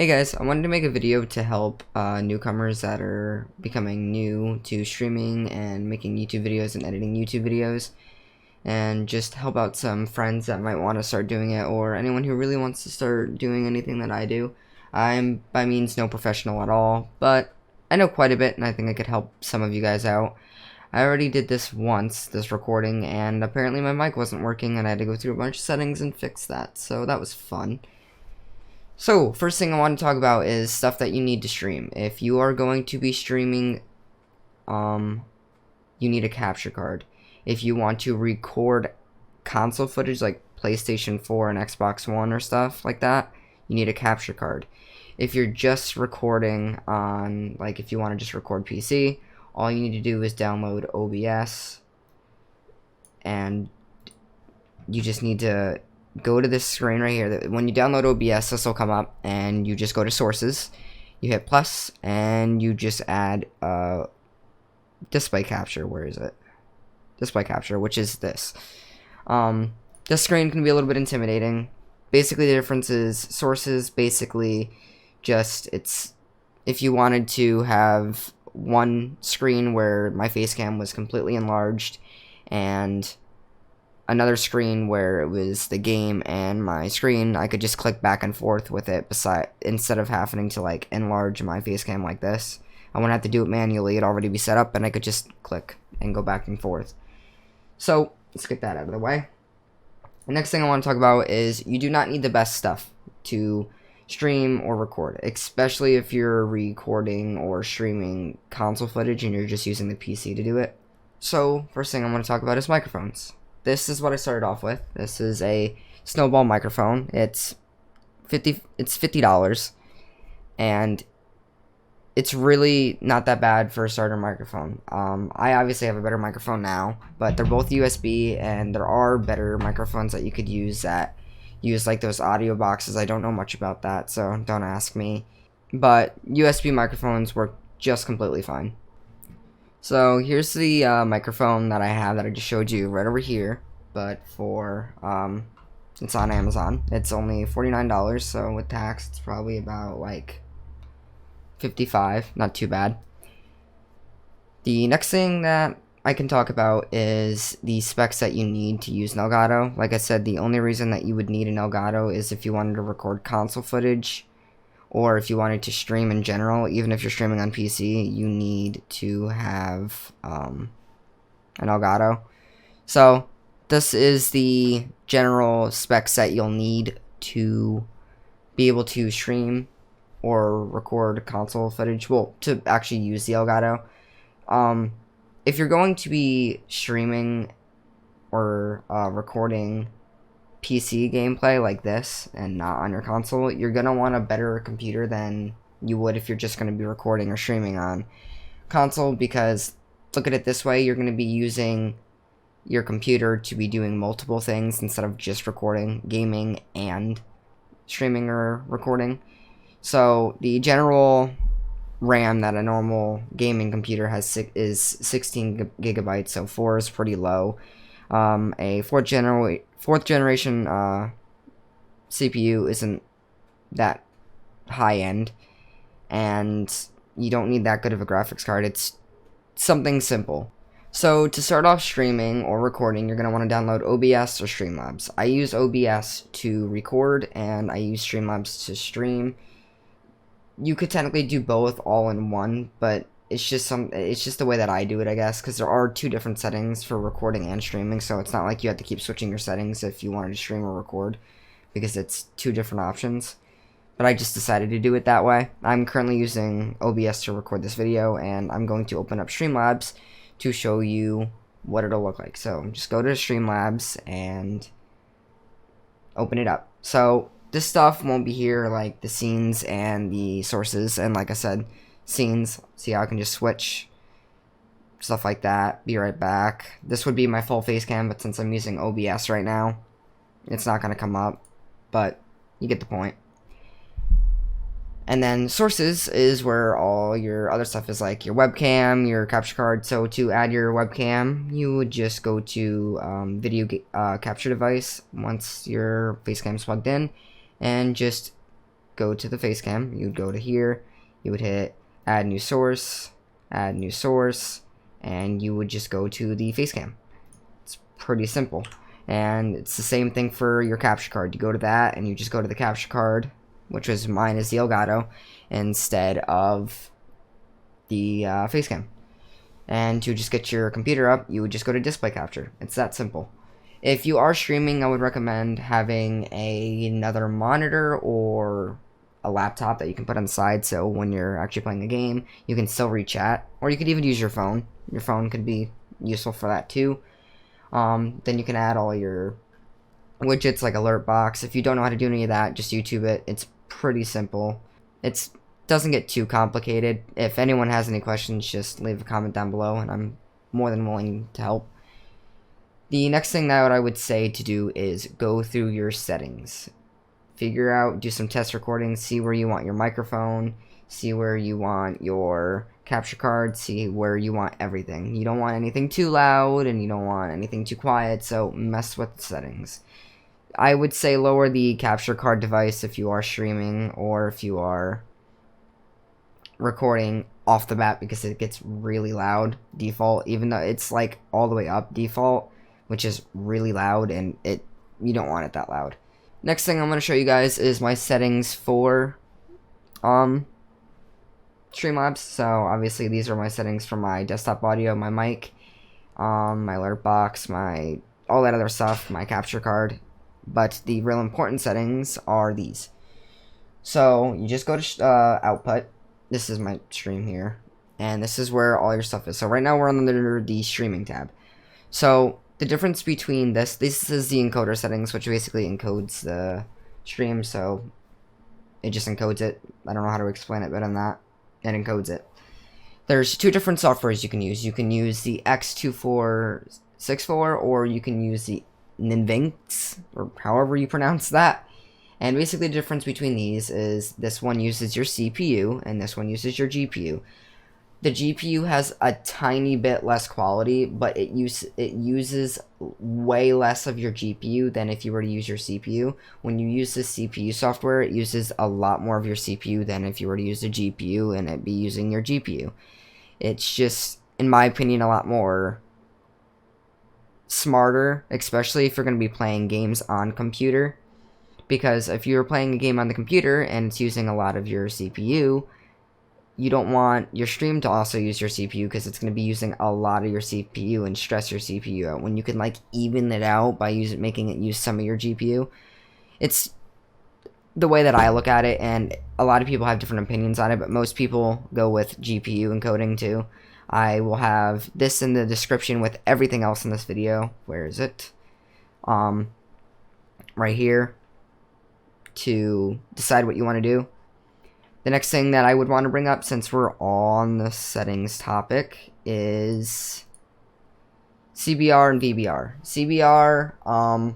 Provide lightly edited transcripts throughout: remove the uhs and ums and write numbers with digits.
Hey guys, I wanted to make a video to help newcomers that are becoming new to streaming and making YouTube videos and editing YouTube videos, and just help out some friends that might want to start doing it, or anyone who really wants to start doing anything that I do. I'm by means no professional at all, but I know quite a bit and I think I could help some of you guys out. I already did this once, this recording, and apparently my mic wasn't working and I had to go through a bunch of settings and fix that, so that was fun. So, first thing I want to talk about is stuff that you need to stream. If you are going to be streaming, you need a capture card. If you want to record console footage like PlayStation 4 and Xbox One or stuff like that, you need a capture card. If you're just recording on, like if you want to just record PC, all you need to do is download OBS, and you just need to go to this screen right here. When you download OBS, this will come up, and you just go to sources, you hit plus, and you just add display capture. Where is it? Display capture, which is this. This screen can be a little bit intimidating. Basically, the difference is sources. Basically, just if you wanted to have one screen where my face cam was completely enlarged, and another screen where it was the game and my screen, I could just click back and forth with it instead of having to like enlarge my face cam like this. I wouldn't have to do it manually, it'd already be set up, and I could just click and go back and forth. So let's get that out of the way. The next thing I want to talk about is you do not need the best stuff to stream or record, especially if you're recording or streaming console footage and you're just using the PC to do it. So first thing I want to talk about is microphones. This is what I started off with. This is a snowball microphone. It's $50, and it's really not that bad for a starter microphone. I obviously have a better microphone now, but they're both USB, and there are better microphones that you could use that use like those audio boxes. I don't know much about that, so don't ask me. But USB microphones work just completely fine. So here's the microphone that I have that I just showed you right over here, but for it's on Amazon. It's only $49, so with tax it's probably about like $55. Not too bad. The next thing that I can talk about is the specs that you need to use an Elgato. Like I said, the only reason that you would need an Elgato is if you wanted to record console footage, or if you wanted to stream in general. Even if you're streaming on PC, you need to have an Elgato. So this is the general specs that you'll need to be able to stream or record console footage. Well, to actually use the Elgato. If you're going to be streaming or recording PC gameplay like this and not on your console, you're gonna want a better computer than you would if you're just gonna be recording or streaming on console, because look at it this way, you're gonna be using your computer to be doing multiple things instead of just recording, gaming, and streaming or recording. So the general RAM that a normal gaming computer has is 16 gigabytes, so 4 is pretty low. A fourth generation CPU isn't that high end, and you don't need that good of a graphics card. It's something simple. So to start off streaming or recording, you're going to want to download OBS or Streamlabs. I use OBS to record, and I use Streamlabs to stream. You could technically do both all in one, but it's just the way that I do it, I guess, because there are two different settings for recording and streaming, so it's not like you have to keep switching your settings if you wanted to stream or record, because it's two different options. But I just decided to do it that way. I'm currently using OBS to record this video, and I'm going to open up Streamlabs to show you what it'll look like. So just go to Streamlabs and open it up. So this stuff won't be here, like the scenes and the sources, and like I said, scenes. See how I can just switch stuff like that. Be right back. This would be my full face cam, but since I'm using OBS right now, it's not going to come up, but you get the point. And then sources is where all your other stuff is, like your webcam, your capture card. So to add your webcam, you would just go to video capture device once your face cam is plugged in, and just go to the face cam. You'd go to here, you would hit add new source, and you would just go to the face cam. It's pretty simple. And it's the same thing for your capture card. You go to that and you just go to the capture card, which was mine is the Elgato, instead of the face cam. And to just get your computer up, you would just go to display capture. It's that simple. If you are streaming, I would recommend having another monitor or a laptop that you can put on the side, so when you're actually playing a game, you can still read chat, or you could even use your phone. Your phone could be useful for that too. Then you can add all your widgets like alert box. If you don't know how to do any of that, just YouTube it. It's pretty simple. It doesn't get too complicated. If anyone has any questions, just leave a comment down below, and I'm more than willing to help. The next thing that I would say to do is go through your settings. Figure out, do some test recordings, see where you want your microphone, see where you want your capture card, see where you want everything. You don't want anything too loud and you don't want anything too quiet, so mess with the settings. I would say lower the capture card device if you are streaming or if you are recording off the bat, because it gets really loud default, even though it's like all the way up default, which is really loud, and you don't want it that loud. Next thing I'm going to show you guys is my settings for Streamlabs. So obviously these are my settings for my desktop audio, my mic, my alert box, all that other stuff, my capture card. But the real important settings are these. So you just go to output. This is my stream here, and this is where all your stuff is. So right now we're under the streaming tab. So the difference between this is the encoder settings, which basically encodes the stream, so it just encodes it. I don't know how to explain it better than that. It encodes it. There's two different softwares you can use. You can use the X2464, or you can use the NZXT, or however you pronounce that. And basically the difference between these is this one uses your CPU, and this one uses your GPU. The GPU has a tiny bit less quality, but it uses way less of your GPU than if you were to use your CPU. When you use the CPU software, it uses a lot more of your CPU than if you were to use the GPU and it be using your GPU. It's just, in my opinion, a lot more smarter, especially if you're going to be playing games on computer. Because if you're playing a game on the computer and it's using a lot of your CPU, you don't want your stream to also use your CPU, because it's going to be using a lot of your CPU and stress your CPU out, when you can like even it out by making it use some of your GPU. It's the way that I look at it, and a lot of people have different opinions on it, but most people go with GPU encoding too. I will have this in the description with everything else in this video. Where is it? Right here, to decide what you want to do. The next thing that I would want to bring up, since we're on the settings topic, is CBR and VBR. CBR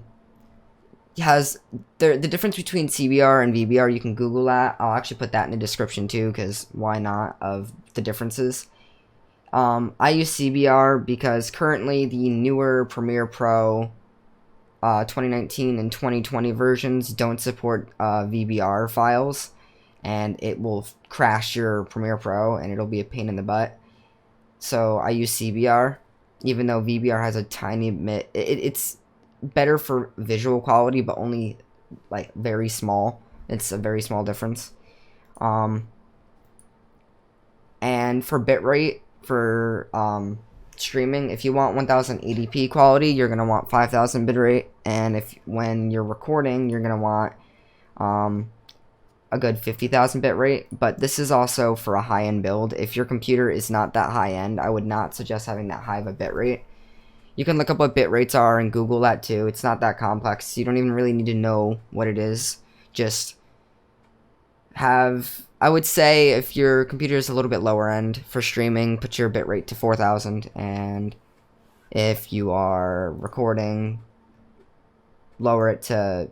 has the difference between CBR and VBR. You can Google that. I'll actually put that in the description too, because why not, of the differences. I use CBR because currently the newer Premiere Pro 2019 and 2020 versions don't support VBR files, and it will crash your Premiere Pro, and it'll be a pain in the butt. So I use CBR, even though VBR has a tiny bit. It's better for visual quality, but only like very small. It's a very small difference. And for bitrate, for streaming, if you want 1080p quality, you're gonna want 5000 bitrate, and when you're recording, you're gonna want a good 50,000 bit rate. But this is also for a high-end build. If your computer is not that high-end, I would not suggest having that high of a bit rate. You can look up what bit rates are and Google that too. It's not that complex. You don't even really need to know what it is. Just have, I would say, if your computer is a little bit lower end for streaming, put your bit rate to 4000, and if you are recording, lower it to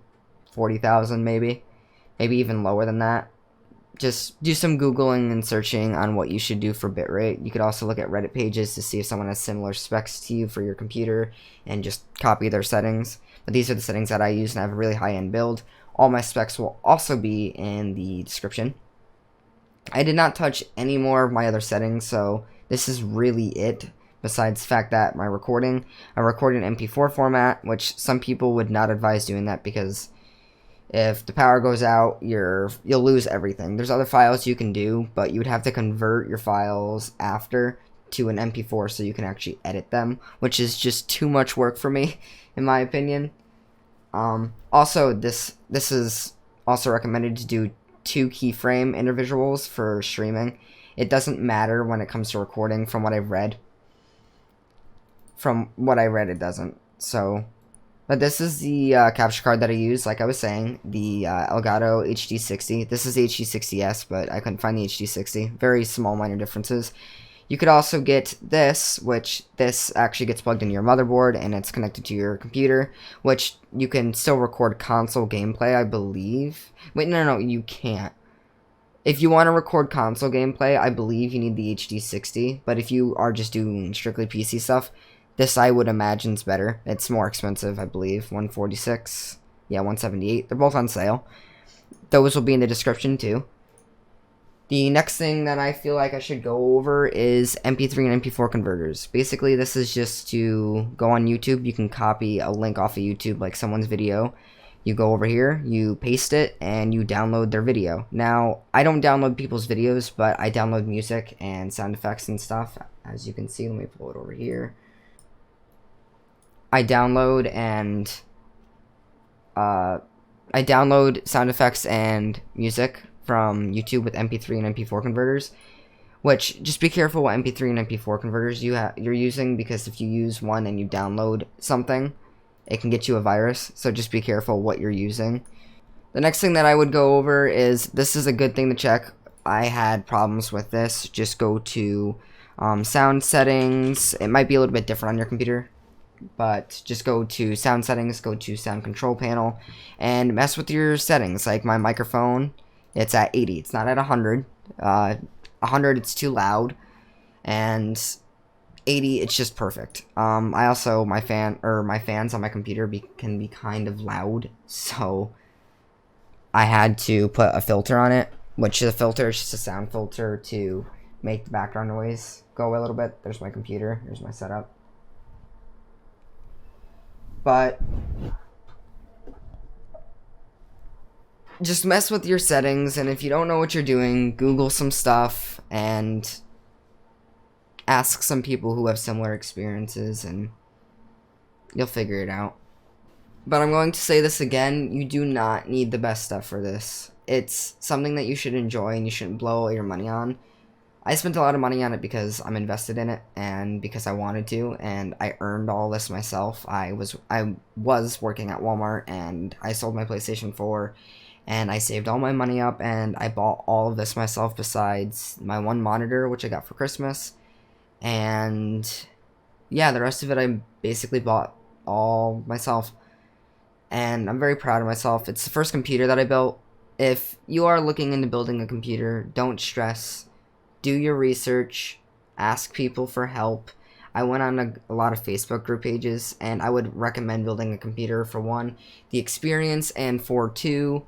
40,000 maybe even lower than that. Just do some Googling and searching on what you should do for bitrate. You could also look at Reddit pages to see if someone has similar specs to you for your computer and just copy their settings. But these are the settings that I use, and I have a really high-end build. All my specs will also be in the description. I did not touch any more of my other settings, so this is really it. Besides the fact that I record in MP4 format, which some people would not advise doing that because if the power goes out, you'll lose everything. There's other files you can do, but you would have to convert your files after to an MP4 so you can actually edit them, which is just too much work for me, in my opinion. Also, this is also recommended to do 2 keyframe individuals for streaming. It doesn't matter when it comes to recording, from what I've read. From what I read, it doesn't. So, but this is the capture card that I use, like I was saying, the Elgato HD60. This is the HD60S, but I couldn't find the HD60. Very small, minor differences. You could also get this, which this actually gets plugged into your motherboard and it's connected to your computer, which you can still record console gameplay, I believe. Wait, no, you can't. If you want to record console gameplay, I believe you need the HD60, but if you are just doing strictly PC stuff, this I would imagine is better. It's more expensive, I believe. 146, yeah, 178. They're both on sale. Those will be in the description too. The next thing that I feel like I should go over is MP3 and MP4 converters. Basically, this is just to go on YouTube. You can copy a link off of YouTube, like someone's video. You go over here, you paste it, and you download their video. Now, I don't download people's videos, but I download music and sound effects and stuff. As you can see, let me pull it over here. I download sound effects and music from YouTube with MP3 and MP4 converters, which just be careful what MP3 and MP4 converters you're using, because if you use one and you download something, it can get you a virus, so just be careful what you're using. The next thing that I would go over is, this is a good thing to check. I had problems with this. Just go to sound settings. It might be a little bit different on your computer, but just go to sound settings, go to sound control panel, and mess with your settings. Like my microphone, it's at 80. It's not at 100. 100, it's too loud, and 80, it's just perfect. I also, my fans on my computer can be kind of loud, so I had to put a filter on it, which the filter is just a sound filter to make the background noise go away a little bit. There's my computer. Here's my setup. But just mess with your settings, and if you don't know what you're doing, Google some stuff and ask some people who have similar experiences, and you'll figure it out. But I'm going to say this again, you do not need the best stuff for this. It's something that you should enjoy and you shouldn't blow all your money on. I spent a lot of money on it because I'm invested in it and because I wanted to, and I earned all this myself. I was working at Walmart, and I sold my PlayStation 4, and I saved all my money up, and I bought all of this myself besides my one monitor, which I got for Christmas. And yeah, the rest of it I basically bought all myself, and I'm very proud of myself. It's the first computer that I built. If you are looking into building a computer, don't stress. Do your research, ask people for help. I went on a lot of Facebook group pages, and I would recommend building a computer for one, the experience, and for two,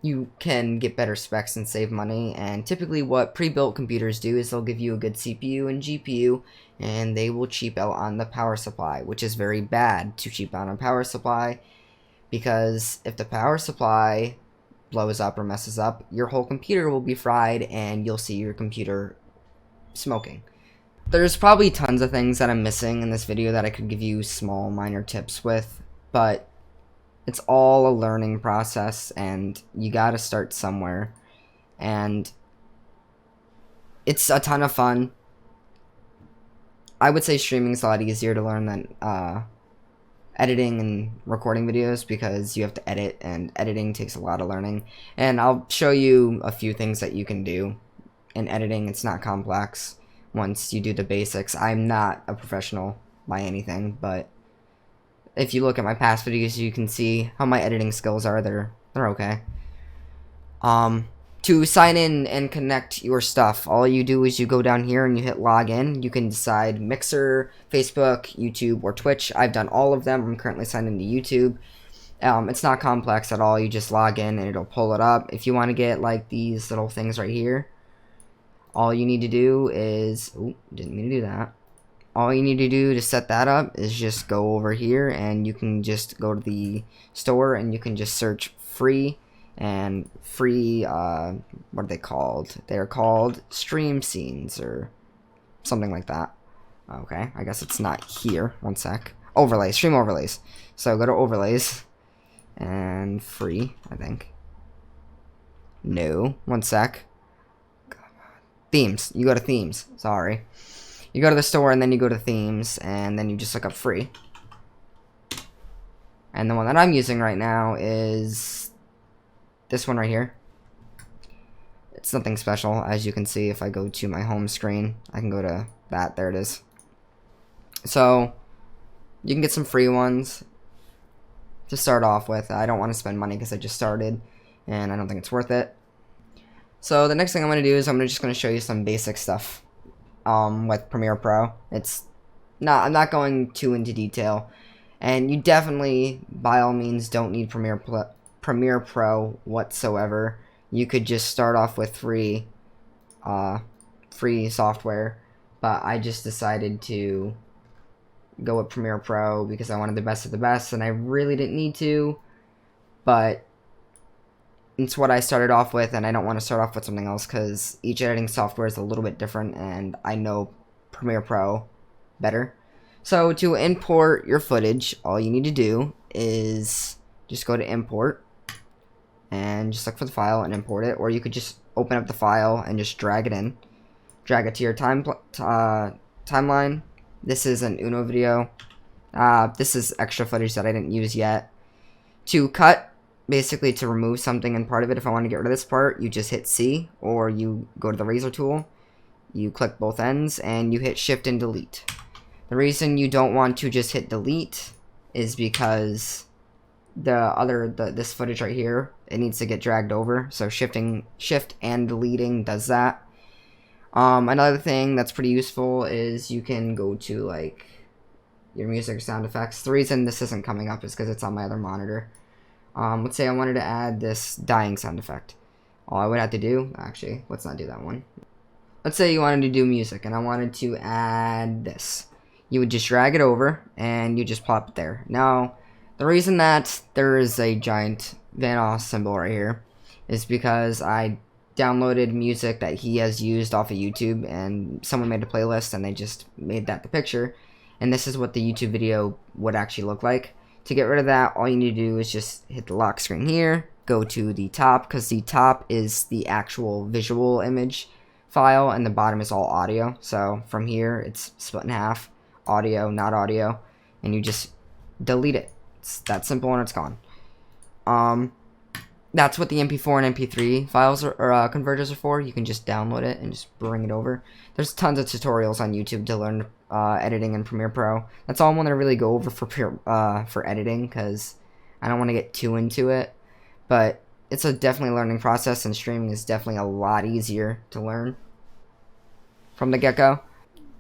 you can get better specs and save money. And typically what pre-built computers do is they'll give you a good CPU and GPU, and they will cheap out on the power supply, which is very bad to cheap out on power supply, because if the power supply blows up or messes up, your whole computer will be fried and you'll see your computer smoking. There's probably tons of things that I'm missing in this video that I could give you small minor tips with, but it's all a learning process, and you gotta start somewhere, and it's a ton of fun. I would say streaming is a lot easier to learn than editing and recording videos, because you have to edit, and editing takes a lot of learning. And I'll show you a few things that you can do in editing. It's not complex once you do the basics. I'm not a professional by anything, but if you look at my past videos, you can see how my editing skills are. They're okay. To sign in and connect your stuff, all you do is you go down here and you hit login. You can decide Mixer, Facebook, YouTube, or Twitch. I've done all of them. I'm currently signed into YouTube. It's not complex at all. You just log in and it'll pull it up. If you want to get like these little things right here, all you need to do is, oh, didn't mean to do that. All you need to do to set that up is just go over here, and you can just go to the store and you can just search free and free, what are they called? They're called stream scenes or something like that. Okay, I guess it's not here. One sec. Overlays, stream overlays. So go to overlays and free, I think. No, one sec. Themes. You go to themes. Sorry. You go to the store and then you go to themes and then you just look up free. And the one that I'm using right now is this one right here. It's nothing special, as you can see. If I go to my home screen, I can go to that. There it is. So you can get some free ones to start off with. I don't want to spend money because I just started and I don't think it's worth it. So the next thing I'm going to do is I'm just going to show you some basic stuff with Premiere Pro. I'm not going too into detail, and you definitely by all means don't need Premiere Pro whatsoever. You could just start off with free software, but I just decided to go with Premiere Pro because I wanted the best of the best, and I really didn't need to, but it's what I started off with, and I don't want to start off with something else because each editing software is a little bit different, and I know Premiere Pro better. So to import your footage, all you need to do is just go to import and just look for the file and import it, or you could just open up the file and just drag it in. Drag it to your timeline. This is an Uno video. This is extra footage that I didn't use yet. To cut, basically to remove something in part of it, if I want to get rid of this part, you just hit C, or you go to the razor tool, you click both ends, and you hit shift and delete. The reason you don't want to just hit delete is because this footage right here, it needs to get dragged over, so shift and deleting does that. Another thing that's pretty useful is you can go to like your music or sound effects. The reason this isn't coming up is because it's on my other monitor. Let's say I wanted to add this dying sound effect. All I would have to do, actually, let's not do that one. Let's say you wanted to do music and I wanted to add this. You would just drag it over and you just plop it there. Now, the reason that there is a giant Van Oss symbol right here is because I downloaded music that he has used off of YouTube, and someone made a playlist and they just made that the picture, and this is what the YouTube video would actually look like. To get rid of that, all you need to do is just hit the lock screen here, go to the top, because the top is the actual visual image file and the bottom is all audio. So from here it's split in half, audio, not audio, and you just delete it. It's that simple and it's gone. That's what the MP4 and MP3 files or converters are for. You can just download it and just bring it over. There's tons of tutorials on YouTube to learn editing in Premiere Pro. That's all I'm going to really go over for editing, because I don't want to get too into it. But it's a definitely learning process, and streaming is definitely a lot easier to learn from the get-go.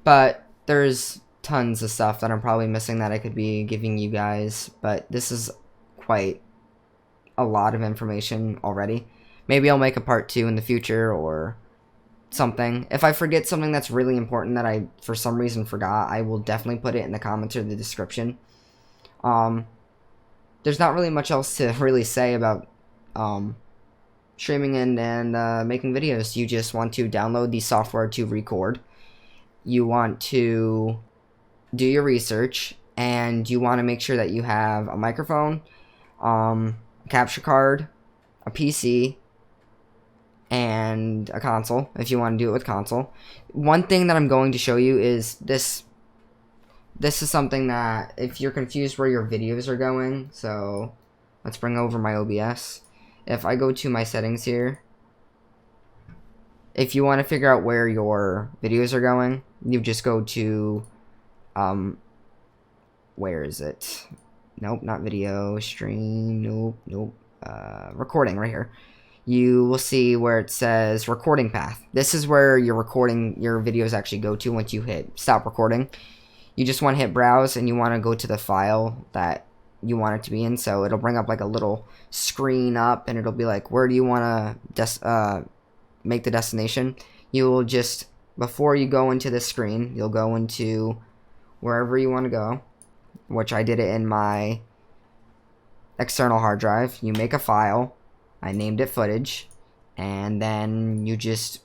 But there's tons of stuff that I'm probably missing that I could be giving you guys, but this is quite a lot of information already. Maybe I'll make a part 2 in the future or something. If I forget something that's really important that I for some reason forgot, I will definitely put it in the comments or the description. There's not really much else to really say about streaming and making videos. You just want to download the software to record. You want to do your research, and you want to make sure that you have a microphone, a capture card, a PC, and a console, if you want to do it with console. One thing that I'm going to show you is this. This is something that, if you're confused where your videos are going, so let's bring over my OBS. If I go to my settings here, if you want to figure out where your videos are going, you just go to, where is it? Nope, not video, stream, nope, recording right here. You will see where it says recording path. This is where your videos actually go to once you hit stop recording. You just want to hit browse, and you want to go to the file that you want it to be in. So it'll bring up like a little screen up, and it'll be like, where do you want to make the destination? You will just, before you go into the screen, you'll go into wherever you want to go, which I did it in my external hard drive. You make a file. I named it footage, and then you just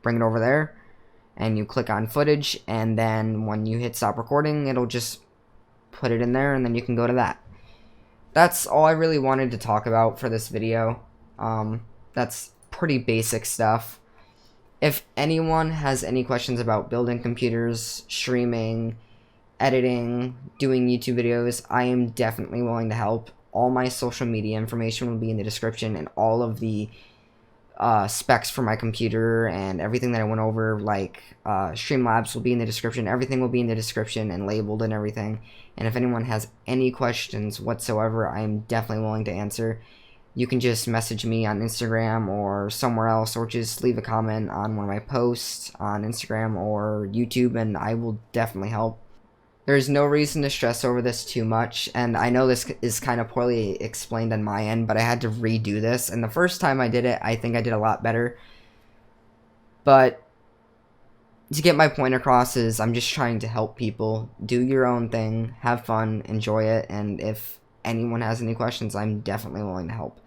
bring it over there and you click on footage, and then when you hit stop recording, it'll just put it in there, and then you can go to that. That's all I really wanted to talk about for this video. That's pretty basic stuff. If anyone has any questions about building computers, streaming, editing, doing YouTube videos, I am definitely willing to help. All my social media information will be in the description, and all of the specs for my computer and everything that I went over, like Streamlabs, will be in the description. Everything will be in the description and labeled and everything. And if anyone has any questions whatsoever, I am definitely willing to answer. You can just message me on Instagram or somewhere else, or just leave a comment on one of my posts on Instagram or YouTube, and I will definitely help. There's no reason to stress over this too much, and I know this is kind of poorly explained on my end, but I had to redo this, and the first time I did it, I think I did a lot better. But to get my point across is I'm just trying to help people. Do your own thing, have fun, enjoy it, and if anyone has any questions, I'm definitely willing to help.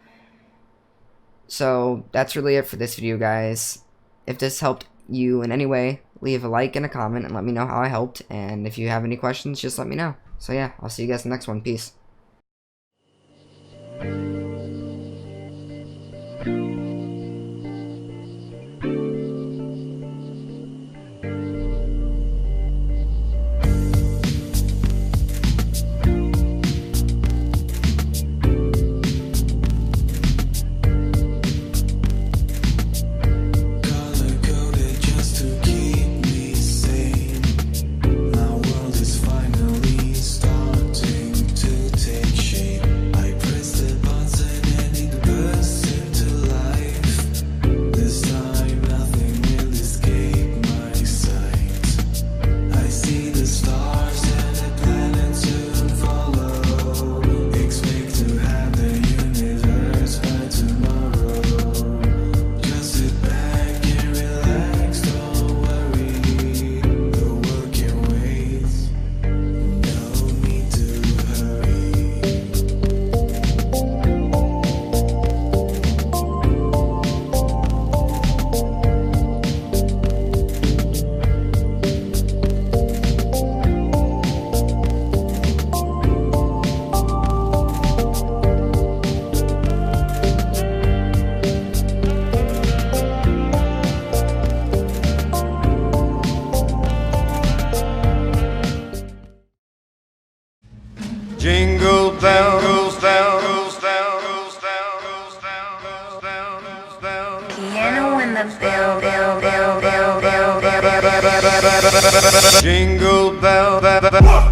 So that's really it for this video, guys. If this helped you in any way, leave a like and a comment and let me know how I helped, and if you have any questions, just let me know. So yeah, I'll see you guys in the next one. Peace. Jingle bells, goes down, goes down, goes down, goes down, goes down, goes down. Piano in the bill. Jingle bell.